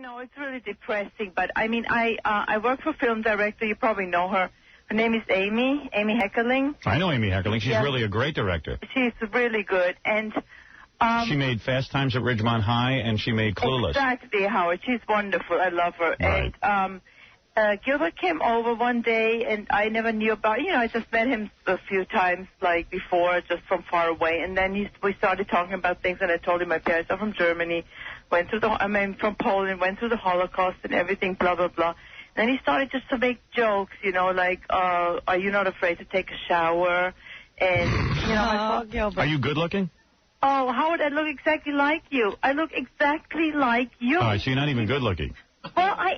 know, it's really depressing. But, I mean, I work for a film director. You probably know her. Her name is Amy Heckerling. I know Amy Heckerling. She's really a great director. She's really good. And she made Fast Times at Ridgemont High, and she made Clueless. Exactly, Howard. She's wonderful. I love her. Right. And Gilbert came over one day, and I never knew about, I just met him a few times, like, before, just from far away. And then we started talking about things, and I told him my parents are from Germany, from Poland, went through the Holocaust and everything, blah, blah, blah. Then he started just to make jokes, like, are you not afraid to take a shower? And, Gilbert. Are you good looking? Oh, Howard, I look exactly like you. I look exactly like you. All right, so you're not even good looking. Well, I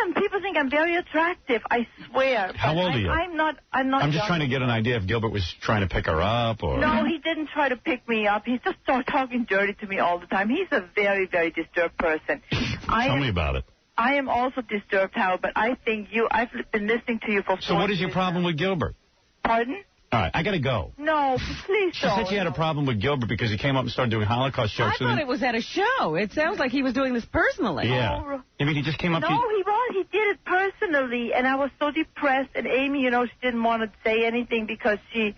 am. People think I'm very attractive. I swear. How old are you? I'm not. I'm just trying to get an idea if Gilbert was trying to pick her up or. No, he didn't try to pick me up. He's just talking dirty to me all the time. He's a very, very disturbed person. Tell me about it. I am also disturbed, Howard, but I think I've been listening to you for 4 years. So what is your problem with Gilbert? Pardon? All right, I got to go. No, please don't. She said she had a problem with Gilbert because he came up and started doing Holocaust jokes. I thought it was at a show. It sounds like he was doing this personally. Yeah. I mean, he just came up. No, he was. He did it personally, and I was so depressed. And Amy, she didn't want to say anything because she's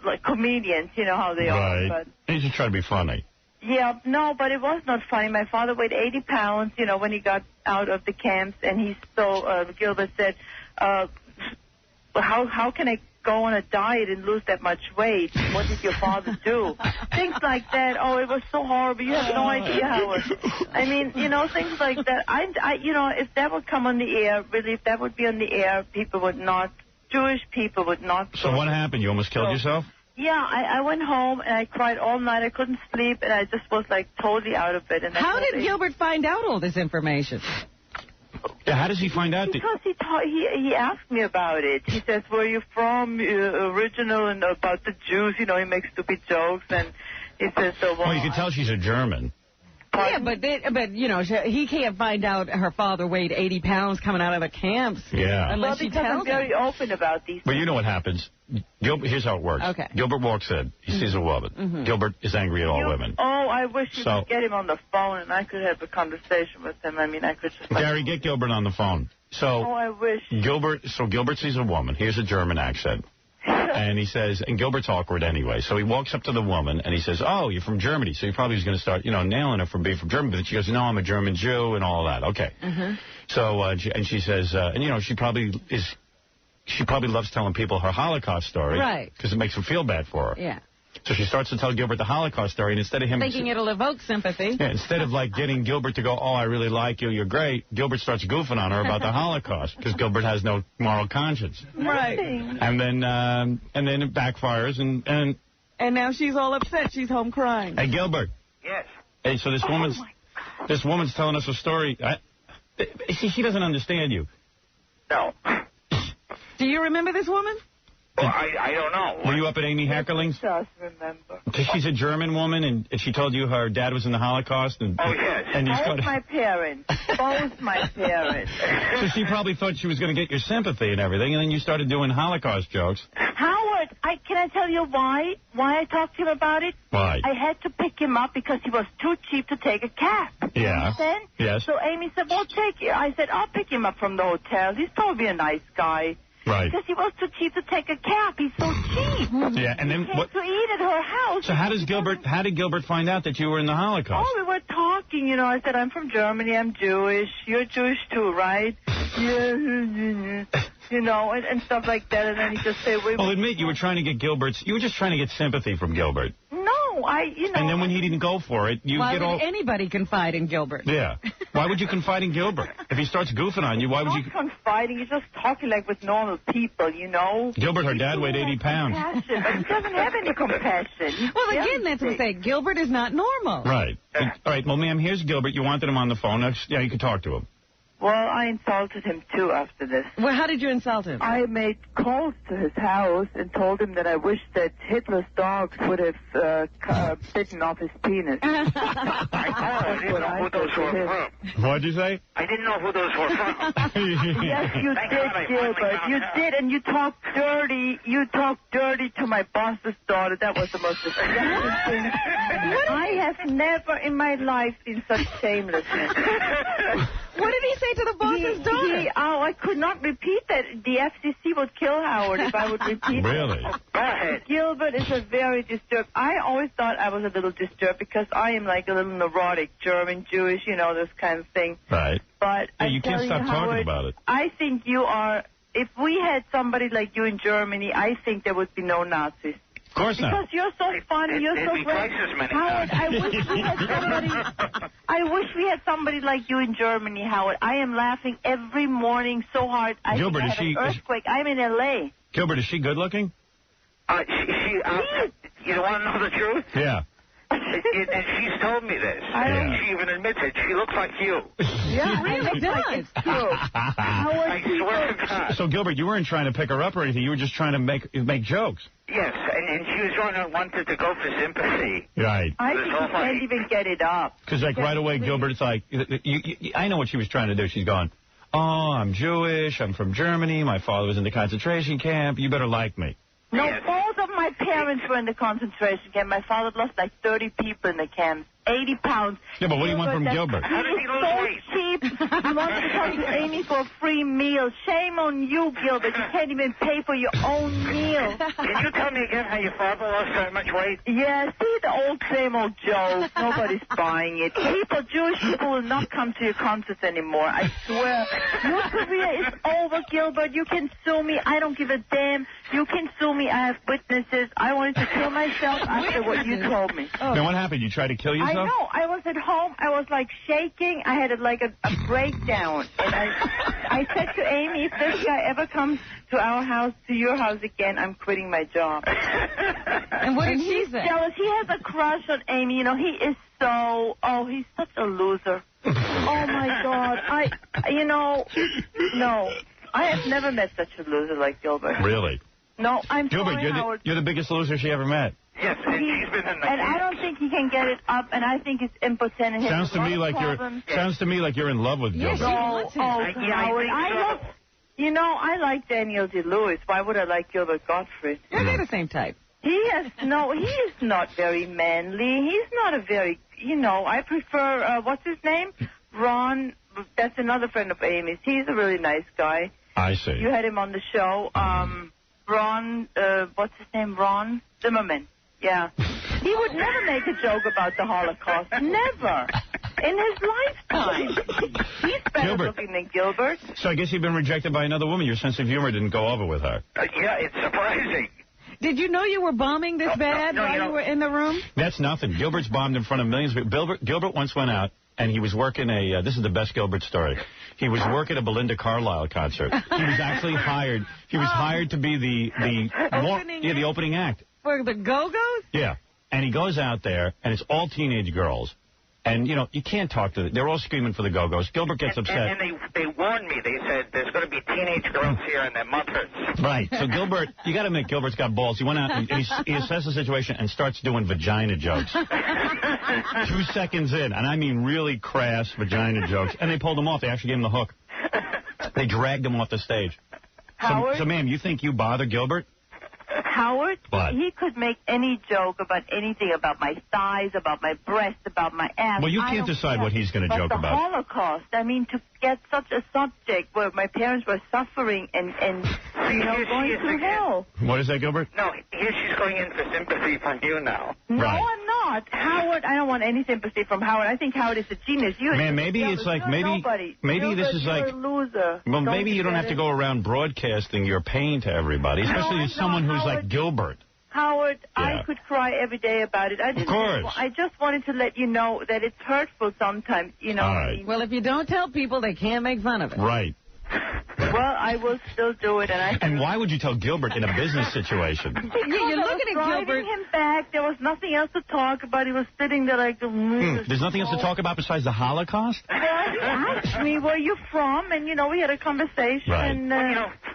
like comedians, how they are. But He's just trying to be funny. Yeah, no, but it was not funny. My father weighed 80 pounds, when he got out of the camps, and Gilbert said, how can I go on a diet and lose that much weight? What did your father do? Things like that. Oh, it was so horrible. You have no idea how it. I mean, things like that. If that would come on the air, really, if that would be on the air, Jewish people would not. So what happened? You almost killed yourself? Yeah, I went home and I cried all night. I couldn't sleep, and I just was like totally out of it. And how did Gilbert find out all this information? Yeah, how does he find out? Because he asked me about it. He says, "Where are you from? Original and about the Jews." He makes stupid jokes, and he says, "So." Well, you can tell she's a German. Yeah, but he can't find out her father weighed 80 pounds coming out of the camps. Yeah. Unless she tells him. I'm very open about these things. Well, you know what happens. Here's how it works. Okay. Gilbert walks in. He sees a woman. Mm-hmm. Gilbert is angry at all women. Oh, I wish you could get him on the phone and I could have a conversation with him. I mean, I could just... Gary, get Gilbert on the phone. Oh, I wish. Gilbert sees a woman. Here's a German accent. And he says, and Gilbert's awkward anyway, so he walks up to the woman and he says, "Oh, you're from Germany." So he probably was going to start, nailing her for being from Germany. But she goes, "No, I'm a German Jew," and all that. Okay. Mm-hmm. So, she says, she probably loves telling people her Holocaust story. Right. Because it makes them feel bad for her. Yeah. So she starts to tell Gilbert the Holocaust story, and instead of him... Thinking it'll evoke sympathy. Yeah, instead of, getting Gilbert to go, "Oh, I really like you, you're great," Gilbert starts goofing on her about the Holocaust, because Gilbert has no moral conscience. Right. And then it backfires, and now she's all upset. She's home crying. Hey, Gilbert. Yes. Hey, so this woman's telling us a story. She doesn't understand you. No. Do you remember this woman? Well, I don't know. Were you up at Amy Heckerling's? Just remember. She's a German woman, and she told you her dad was in the Holocaust. And, oh, yes. And Both my parents. Both my parents. So she probably thought she was going to get your sympathy and everything, and then you started doing Holocaust jokes. Howard, can I tell you why I talked to him about it? Why? I had to pick him up because he was too cheap to take a cab. Yeah. Understand? Yes. So Amy said, "Well, take it." I said, "I'll pick him up from the hotel. He's probably a nice guy." Right. Because he was too cheap to take a cab. He's so cheap. Yeah, and then what? To eat at her house. So how did Gilbert find out that you were in the Holocaust? Oh, we were talking. I said, "I'm from Germany. I'm Jewish. You're Jewish too, right?" Yeah. And stuff like that. And then he just said, "Well, admit you were trying to get You were just trying to get sympathy from Gilbert." No, And then when he didn't go for it, you get all... Why would anybody confide in Gilbert? Yeah. Why would you confide in Gilbert? If he starts goofing on you, why would you... Not confiding. You're just talking like with normal people, Gilbert, her dad weighed 80 pounds. Compassion, but he doesn't have any compassion. Well, again, that's what I'm saying. Gilbert is not normal. Right. All right. Well, ma'am, here's Gilbert. You wanted him on the phone. Yeah, you can talk to him. Well, I insulted him, too, after this. Well, how did you insult him? I made calls to his house and told him that I wish that Hitler's dogs would have bitten off his penis. I didn't know who those were from. What'd you say? I didn't know who those were from. Yes, you did, Gilbert. You did, and you talked dirty. You talked dirty to my boss's daughter. That was the most disgusting thing. I have never in my life been such shamelessness. What did he say to the boss's daughter? I could not repeat that. The FCC would kill Howard if I would repeat Really? it. Go ahead. Gilbert is a very disturbed. I always thought I was a little disturbed because I am like a little neurotic, German, Jewish, this kind of thing. Right. But yeah, you can't stop talking about it. I think you are. If we had somebody like you in Germany, I think there would be no Nazis. Of course not. Because you're so funny, you're so great. Howard, I wish we had somebody like you in Germany, Howard. I am laughing every morning so hard. Gilbert, I have an earthquake. I'm in L.A. Gilbert, is she good looking? You want to know the truth? Yeah. And she's told me this. She even admits it. She looks like you. Yeah, really does. It's true. I swear to God. So, Gilbert, you weren't trying to pick her up or anything. You were just trying to make jokes. Yes, and she was wanted to go for sympathy. Right. I think you can't even get it up. Because, right away, Gilbert, it's like, I know what she was trying to do. She's going, oh, I'm Jewish. I'm from Germany. My father was in the concentration camp. You better like me. No, both of my parents were in the concentration camp. My father lost like 30 people in the camps. 80 pounds. Yeah, but what do you want from Gilbert? How did he lose weight? Cheap. You wanted to come to Amy for a free meal. Shame on you, Gilbert. You can't even pay for your own meal. Can you tell me again how your father lost so much weight? Yeah, see the same old joke. Nobody's buying it. Jewish people will not come to your concerts anymore. I swear. Your career is over, Gilbert. You can sue me. I don't give a damn. You can sue me. I have witnesses. I wanted to kill myself after what you told me. Now, what happened? You tried to kill yourself? I know. I was at home. I was like shaking. I had like a breakdown. And I said to Amy, if this guy ever comes to our house, to your house again, I'm quitting my job. And what did she say? Jealous. He has a crush on Amy. He is so. Oh, he's such a loser. Oh my God. No. I have never met such a loser like Gilbert. Really? No, I'm Gilbert, sorry, Howard. you're the biggest loser she ever met. Yes, and she's been in the And I don't think he can get it up, and I think it's impotent. And Sounds to me like you're in love with Gilbert. Yes, Howard. I like Daniel Day-Lewis. Why would I like Gilbert Gottfried? Yeah, they're the same type. He is not very manly. He's not a very, I prefer, what's his name? Ron. That's another friend of Amy's. He's a really nice guy. I see. You had him on the show. Ron, what's his name? Ron Zimmerman. Yeah. He would never make a joke about the Holocaust. Never. In his lifetime. He's better looking than Gilbert. So I guess you've been rejected by another woman. Your sense of humor didn't go over with her. Yeah, it's surprising. Did you know you were bombing this bad while you were in the room? That's nothing. Gilbert's bombed in front of millions of people. Gilbert once went out, and he was working this is the best Gilbert story. He was working a Belinda Carlisle concert. He was actually hired. He was hired to be the opening act. For the Go-Go's? Yeah. And he goes out there, and it's all teenage girls. And, you can't talk to them. They're all screaming for the Go-Go's. Gilbert gets upset. And they warned me. They said there's going to be teenage girls here and their mothers. Right. So Gilbert, you got to admit, Gilbert's got balls. He went out and he assessed the situation and starts doing vagina jokes. 2 seconds in, and I mean really crass vagina jokes. And they pulled him off. They actually gave him the hook. They dragged him off the stage. So, ma'am, you think you bother Gilbert? Howard, he could make any joke about anything, about my thighs, about my breasts, about my ass. Well, you can't decide what he's going to joke about. The Holocaust, to get such a subject where my parents were suffering and going through hell. What is that, Gilbert? No, here she's going in for sympathy from you now. No, I'm not. Howard, I don't want any sympathy from Howard. I think Howard is a genius. Maybe it's like, maybe this is like, a loser. Well, maybe you don't have to go around broadcasting your pain to everybody, especially to someone who's like Gilbert. Howard, I could cry every day about it. Of course. I just wanted to let you know that it's hurtful sometimes, All right. Well, if you don't tell people, they can't make fun of it. Right. Well, I will still do it. And why would you tell Gilbert in a business situation? You're looking at Gilbert. Him back. There was nothing else to talk about. He was sitting there like... There's nothing else to talk about besides the Holocaust? Well, he asked me, where you from? And, we had a conversation. Right. And,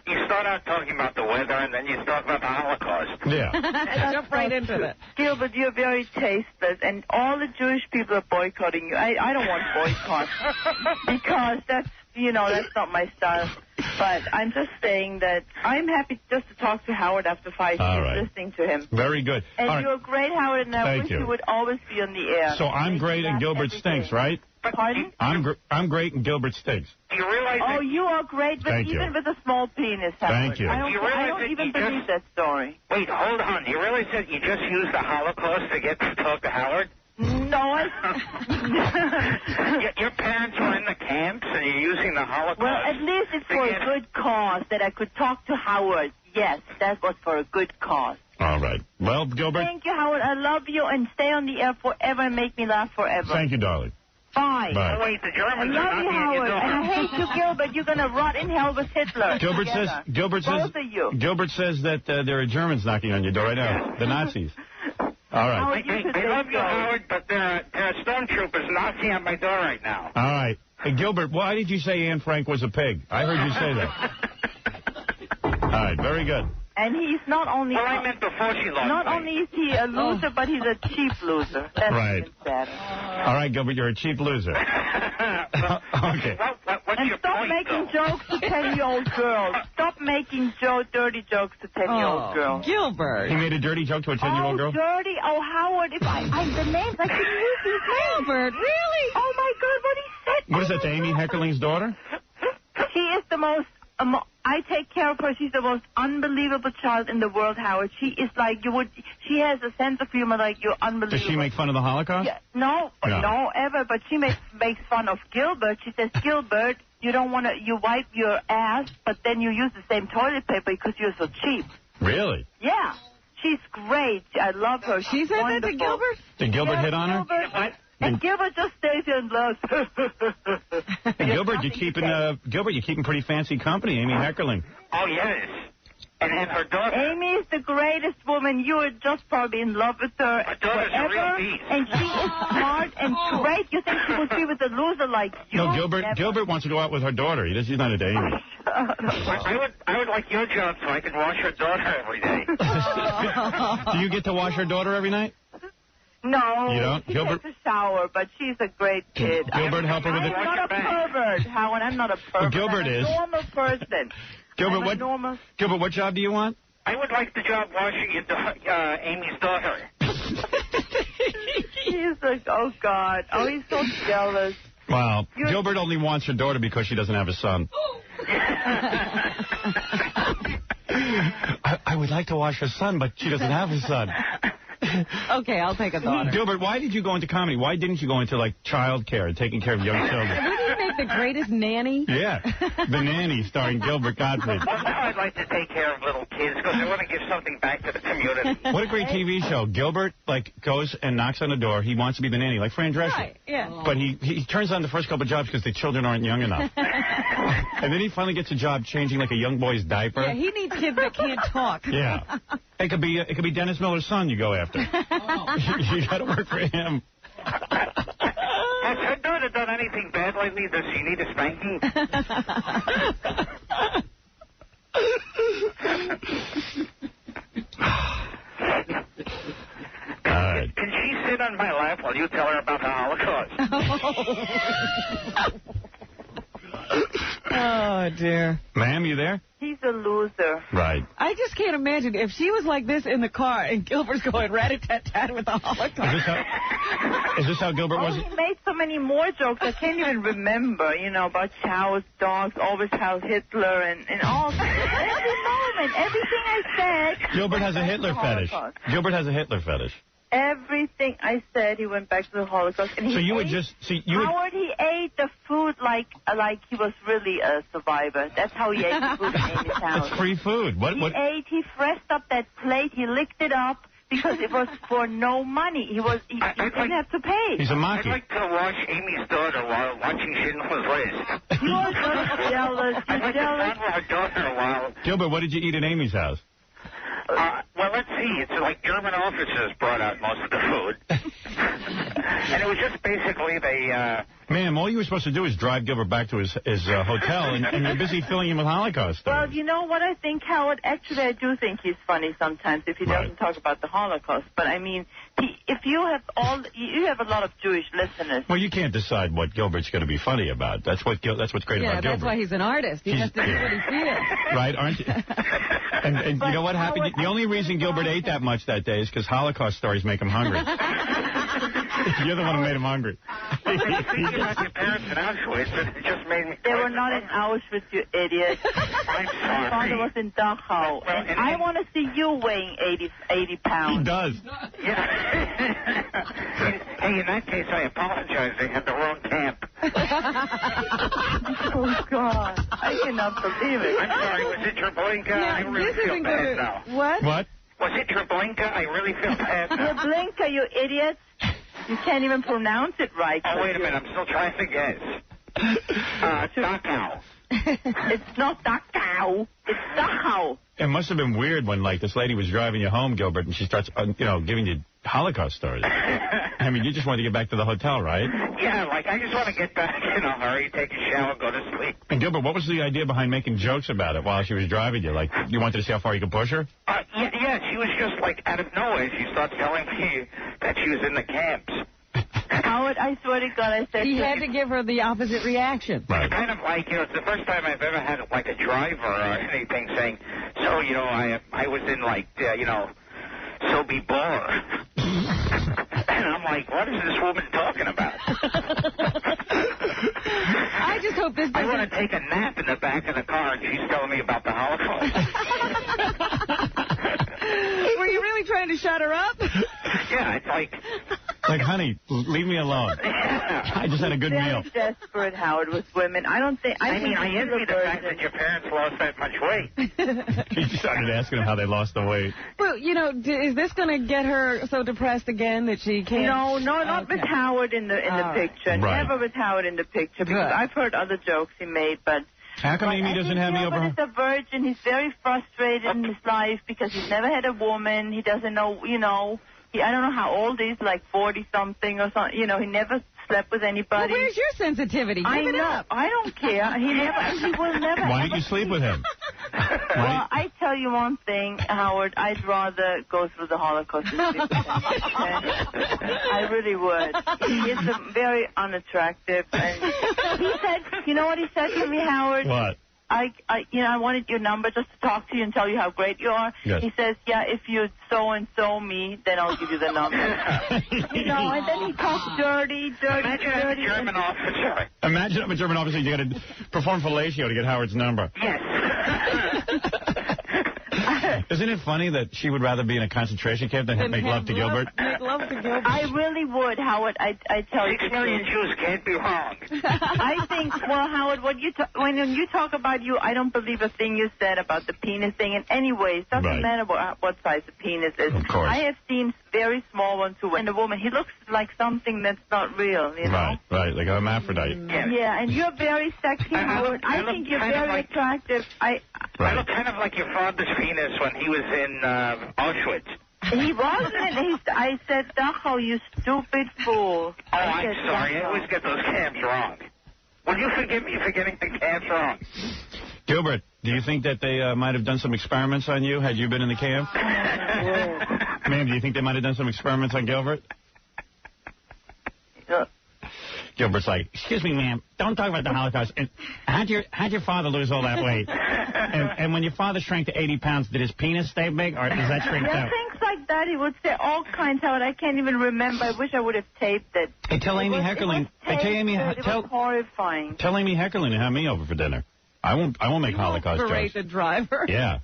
you start out talking about the weather, and then you talk about the Holocaust. Yeah. Jump right into that. Gilbert, you're very tasteless, and all the Jewish people are boycotting you. I don't want boycott because that's not my style. But I'm just saying that I'm happy just to talk to Howard after 5 years, listening to him. Very good. And you're great, Howard, and I wish you would always be on the air. So I'm great and Gilbert stinks, right? Pardon? I'm great and Gilbert stinks. Do you realize Oh, you are great, but even with a small penis, Howard. Thank you. I don't even believe that story. Wait, hold on. Do you realize that you just used the Holocaust to get to talk to Howard? No, Your parents were in the camps, and you're using the Holocaust. Well, at least it's for a good cause that I could talk to Howard. Yes, that was for a good cause. All right. Well, Gilbert. Thank you, Howard. I love you, and stay on the air forever and make me laugh forever. Thank you, darling. Bye. Bye. Oh, wait, the Germans I love are you, Howard, and I hate you, Gilbert. You're going to rot in hell with Hitler. Gilbert says that there are Germans knocking on your door right now. The Nazis. All right. I love you, Howard, but there are stormtroopers knocking at my door right now. All right. Hey, Gilbert, why did you say Anne Frank was a pig? I heard you say that. All right, very good. And he's not only... Well, I meant before she lost Not only is he a loser, but he's a cheap loser. That's right. better. All right, Gilbert, you're a cheap loser. Okay. And stop making jokes to 10-year-old girls. Stop making dirty jokes to 10-year-old girls. Gilbert. He made a dirty joke to a 10-year-old girl? Dirty? Oh, Howard, if the names, I couldn't use these names. Gilbert, really? Oh, my God, what he said. What is that, Amy Heckerling's daughter? She is the most... I take care of her. She's the most unbelievable child in the world, Howard. She is like she has a sense of humor like you're unbelievable. Does she make fun of the Holocaust? Yeah, no, ever. But she makes fun of Gilbert. She says, Gilbert, you wipe your ass, but then you use the same toilet paper because you're so cheap. Really? Yeah. She's great. I love her. She said that to Gilbert? Did Gilbert hit on her? And Gilbert just stays here and laughs. Gilbert, you're keeping pretty fancy company, Amy Heckerling. Oh, yes. And her daughter. Amy is the greatest woman. You are just probably in love with her. Her daughter's a real beast. And she is smart and great. You think she would be with a loser like you? No, Gilbert wants to go out with her daughter. He's not into Amy. I would like your job so I could wash her daughter every day. Do you get to wash her daughter every night? No, you don't? She Gilbert takes a shower, but she's a great kid. Gilbert, help her with it. I'm not a pervert, Howard. I'm not a pervert. Well, Gilbert is. I'm a normal person. Gilbert, what job do you want? I would like the job washing Amy's daughter. He's like, oh, God. Oh, he's so jealous. Wow. Gilbert only wants her daughter because she doesn't have a son. I would like to wash her son, but she doesn't have a son. Okay, I'll take a daughter. Gilbert, why did you go into comedy? Why didn't you go into, like, child care and taking care of young children? Wouldn't you make the greatest nanny? Yeah, The Nanny, starring Gilbert Gottfried. Well, now I'd like to take care of little kids because I want to give something back to the community. What a great TV show. Gilbert, goes and knocks on the door. He wants to be the nanny, like Fran Drescher. Right, yeah. But he turns on the first couple of jobs because the children aren't young enough. And then he finally gets a job changing, like, a young boy's diaper. Yeah, he needs kids that can't talk. Yeah. It could be Dennis Miller's son you go after. You got to work for him. Has her daughter done anything bad lately? Does she need a spanking? All right. Can she sit on my lap while you tell her about the Holocaust? Oh, dear. Ma'am, you there? He's a loser. Right. I just can't imagine if she was like this in the car and Gilbert's going rat-a-tat-tat with the Holocaust. Is this how Gilbert was? He made so many more jokes. I can't even remember, about cows, dogs, always Heil Hitler, and all. Every moment, everything I said. Gilbert has a Hitler fetish. Gilbert has a Hitler fetish. Everything I said, he went back to the Holocaust. And he Howard, he ate the food like he was really a survivor. That's how he ate the food in Amy's house. It's free food. He fressed up that plate, he licked it up because it was for no money. He didn't have to pay. He's a monkey. I'd like to watch Amy's daughter while watching Schindler's List. You're just jealous. You're jealous. I've done for a while. Gilbert, what did you eat at Amy's house? Well, let's see. It's like German officers brought out most of the food. And it was just basically they... Ma'am, all you were supposed to do is drive Gilbert back to his hotel, and you're busy filling him with Holocaust stories. Well, you know what I think, Howard? Actually, I do think he's funny sometimes if he doesn't talk about the Holocaust. But, I mean, if you have you have a lot of Jewish listeners. Well, you can't decide what Gilbert's going to be funny about. That's what's great about Gilbert. Yeah, that's why he's an artist. He has to do what he feels. Right, aren't you? And you know what happened? The only reason Gilbert ate that much that day is because Holocaust stories make him hungry. You're the one who made him hungry. Speaking about your parents in Auschwitz, it just made me... They were not in Auschwitz, you idiot. I'm sorry. My father was in Dachau. And I want to see you weighing 80 pounds. He does. Yeah. Hey, in that case, I apologize. They had the wrong camp. Oh, God. I cannot believe it. I'm sorry. Was it Treblinka? I really feel bad now. What? What? Was it Treblinka? I really feel bad now. Treblinka, you idiot. You can't even pronounce it right. Oh, wait a minute. I'm still trying to guess. Dachau. It's not Dachau. It's Dachau. It must have been weird when, like, this lady was driving you home, Gilbert, and she starts, giving you Holocaust stories. I mean, you just wanted to get back to the hotel, right? Yeah, like, I just want to get back in a hurry, take a shower, go to sleep. And, Gilbert, what was the idea behind making jokes about it while she was driving you? Like, you wanted to see how far you could push her? Yeah, she was just, like, out of nowhere. She started telling me that she was in the camps. Howard, I swear to God, I said... He had to give her the opposite reation. Right. It's kind of like, it's the first time I've ever had, like, a driver or anything saying, so, I was in, like, Sobibor. And I'm like, what is this woman talking about? I just hope this doesn't... I want to take a nap in the back of the car, and she's telling me about the Holocaust. Were you really trying to shut her up? Yeah, it's like... Like, honey, leave me alone. I just had a good meal. Very desperate, Howard, with women. I don't think... I envy the fact that your parents lost that much weight. He started asking him how they lost the weight. Well, is this going to get her so depressed again that she can't... No, not with Howard in the picture. Right. Never with Howard in the picture, because I've heard other jokes he made, but... How come Amy doesn't have me over her? He's a virgin. He's very frustrated in his life because he's never had a woman. He doesn't know, I don't know how old he is, like 40-something or something. He never slept with anybody. Well, where's your sensitivity? Give it up. I don't care. He will never. Why don't you sleep with him? Well, I tell you one thing, Howard. I'd rather go through the Holocaust than sleep with him. I really would. He is very unattractive. And he said, you know what he said to me, Howard? What? I wanted your number just to talk to you and tell you how great you are. Yes. He says, yeah, if you so-and-so me, then I'll give you the number. And then he talks dirty. Imagine I'm a German officer. Imagine I'm a German officer. You got to perform fellatio to get Howard's number. Yes. Isn't it funny that she would rather be in a concentration camp than make love to Gilbert? Make love to Gilbert. I really would, Howard. I tell you. 6 million Jews can't be wrong. I think, well, Howard, when you talk about you, I don't believe a thing you said about the penis thing. And anyways, doesn't matter what size the penis is. Of course. I have seen very small ones who, and a woman, he looks like something that's not real, you know? Right, like a hermaphrodite. Yeah, and you're very sexy, Howard. I think you're very attractive. I look kind of like your father's penis when he was in Auschwitz. He wasn't. I said, Dachau, you stupid fool. Oh, I'm sorry. I always get those camps wrong. Will you forgive me for getting the camps wrong? Gilbert, do you think that they might have done some experiments on you had you been in the camp? Ma'am, do you think they might have done some experiments on Gilbert? Gilbert's like, excuse me, ma'am, don't talk about the Holocaust. And how'd your father lose all that weight? And when your father shrank to 80 pounds, did his penis stay big, or does that shrink down? Things like that. He would say all kinds of it. I can't even remember. I wish I would have taped it. Hey, tell Amy Heckerling. It was horrifying. Tell Amy Heckerling to have me over for dinner. I won't make Holocaust jokes. Berate the driver. Yeah.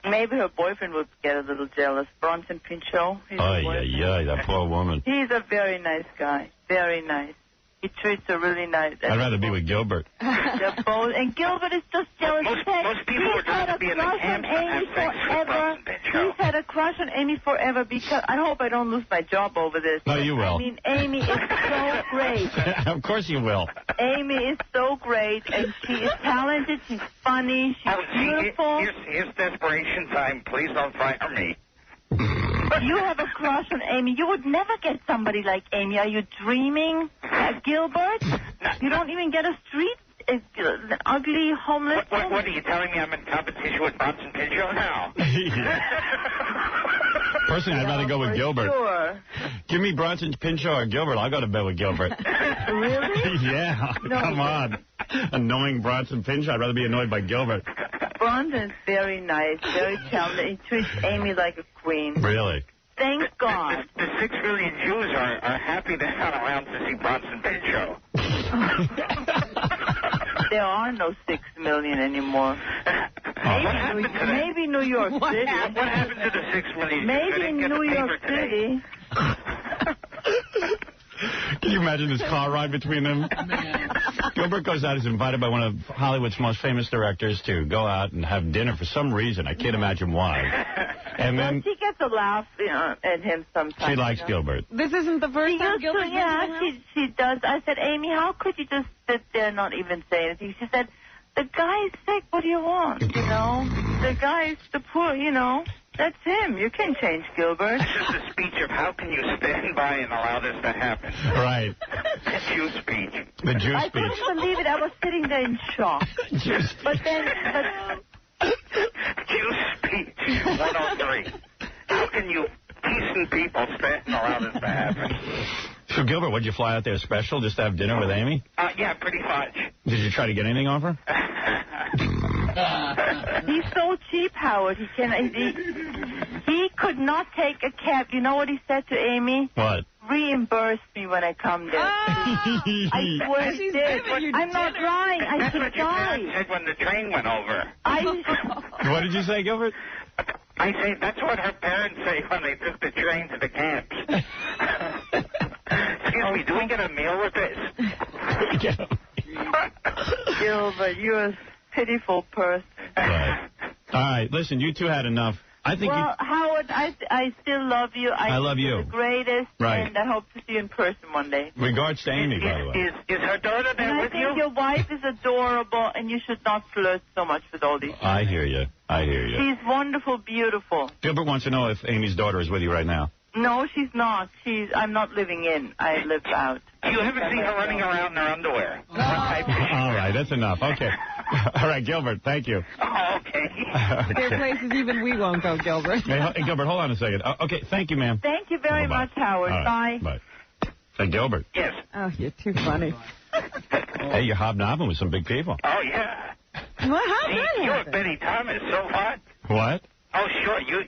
Maybe her boyfriend would get a little jealous. Bronson Pinchot. Yeah, that poor woman. He's a very nice guy. Very nice. He treats her really nice. I'd rather be with Gilbert. They're both, and Gilbert is just jealous. Most people would rather be in the camp and have sex with Bronson Pinchot. show. He's had a crush on Amy forever because I hope I don't lose my job over this. No, you will. I mean, Amy is so great. Of course you will. Amy is so great, and she is talented. She's funny. She's beautiful. Here's desperation time. Please don't fire me. You have a crush on Amy. You would never get somebody like Amy. Are you dreaming, Gilbert? You don't even get a street, an ugly, homeless What are you telling me? I'm in competition with Bronson Pinchot now? Personally, I'd rather go with Gilbert. Sure. Give me Bronson Pinchot or Gilbert. I'll go to bed with Gilbert. Really? Yeah. No. Come on. Annoying Bronson Pinchot. I'd rather be annoyed by Gilbert. Bronson's very nice, very talented. He treats Amy like a queen. Really? Thank God. The 6 million Jews are happy they're not around to see Bronson Pinchot. There are no 6 million anymore. Maybe New York City. What happened to the 6 million? Maybe in New York City. Can you imagine this car ride between them? Gilbert goes out, he's invited by one of Hollywood's most famous directors to go out and have dinner for some reason. I can't imagine why. And then she gets a laugh, at him sometimes. she likes Gilbert. This isn't the first time Gilbert. She does. I said, Amy, how could you just sit there and not even say anything? She said, the guy's sick. What do you want? The guy's the poor. That's him. You can't change Gilbert. This is the speech of how can you stand by and allow this to happen. Right. The Jew speech. The Jew I speech. couldn't believe it. I was sitting there in shock. But then, Jew speech 103. How can you decent people stand and allow this to happen? So, Gilbert, would you fly out there special just to have dinner with Amy? Yeah, pretty much. Did you try to get anything off her? he's so cheap, Howard. He could not take a cab. You know what he said to Amy? What? Reimburse me when I come there. I swear he did. I'm not lying. I should That's what your parents said when the train went over. What did you say, Gilbert? I say that's what her parents say when they took the train to the camps. Excuse me, do we get a meal with this? Gilbert, you're a pitiful person. Right. All right, listen, you two had enough. I think Howard, I still love you. I love you. You're the greatest, right. And I hope to see you in person one day. Regards to Amy, by the way. Is her daughter there with you? I think your wife is adorable, and you should not flirt so much with all these people. I hear you. She's wonderful, beautiful. Gilbert wants to know if Amy's daughter is with you right now. No, she's not. I'm not living in. I live out. You haven't seen her running around in her underwear. All right, that's enough. Okay. All right, Gilbert, thank you. Oh, okay. There are places even we won't go, Gilbert. Hey, Gilbert, hold on a second. Okay, thank you, ma'am. Thank you very much, Howard. Right, bye. Hey, Gilbert. Yes. Oh, you're too funny. Hey, you're hobnobbing with some big people. Oh, yeah. Well, how See, did you and Betty Thomas, so hot. What? Oh, sure. You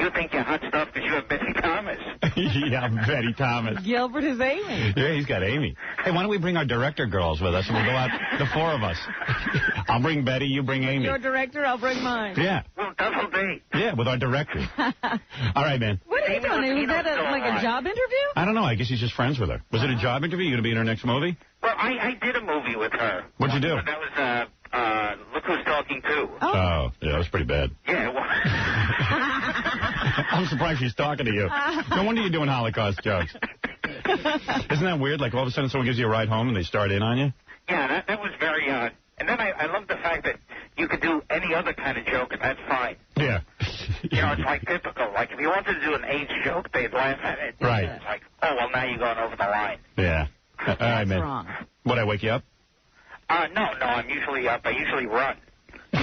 think you're hot stuff because you have Betty Thomas. Yeah, Betty Thomas. Gilbert is Amy. Yeah, he's got Amy. Hey, why don't we bring our director girls with us and we'll go out, the four of us. I'll bring Betty, you bring Amy. Your director, I'll bring mine. Yeah. Well, double date. Yeah, with our director. All right, man. What are you doing? Was that a job interview? I don't know. I guess he's just friends with her. Was it a job interview? You going to be in her next movie? Well, I did a movie with her. What'd you do? That was, Look Who's Talking Too. Oh, yeah, that was pretty bad. Yeah, well. I'm surprised she's talking to you. No wonder you're doing Holocaust jokes. Isn't that weird? Like all of a sudden someone gives you a ride home and they start in on you? Yeah, that was very odd. And then I love the fact that you could do any other kind of joke and that's fine. Yeah. It's like typical. Like if you wanted to do an AIDS joke, they'd laugh at it. Right. It's like, oh, well, now you're going over the line. Yeah. All right, man. Wrong. Would I wake you up? No, I'm usually up. I usually run. You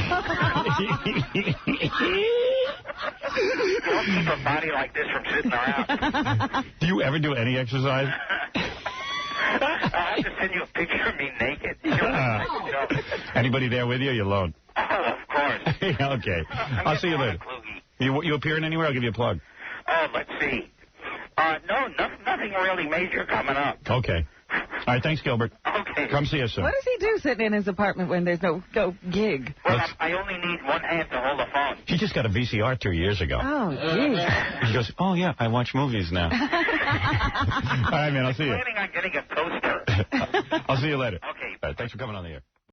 don't keep a body like this from sitting around. Do you ever do any exercise? I have to send you a picture of me naked. Anybody there with you or you alone? Oh, of course. Okay. I'll see you later. You appearing anywhere? I'll give you a plug. Oh, let's see. No, nothing really major coming up. Okay. All right, thanks, Gilbert. Okay. Come see us soon. What does he do sitting in his apartment when there's no gig? Well, I only need one hand to hold the phone. He just got a VCR 2 years ago. Oh, geez. He goes, oh, yeah, I watch movies now. All right, man, I'll see you. I'm planning on getting a toaster. I'll see you later. Okay. All right, thanks for coming on the air.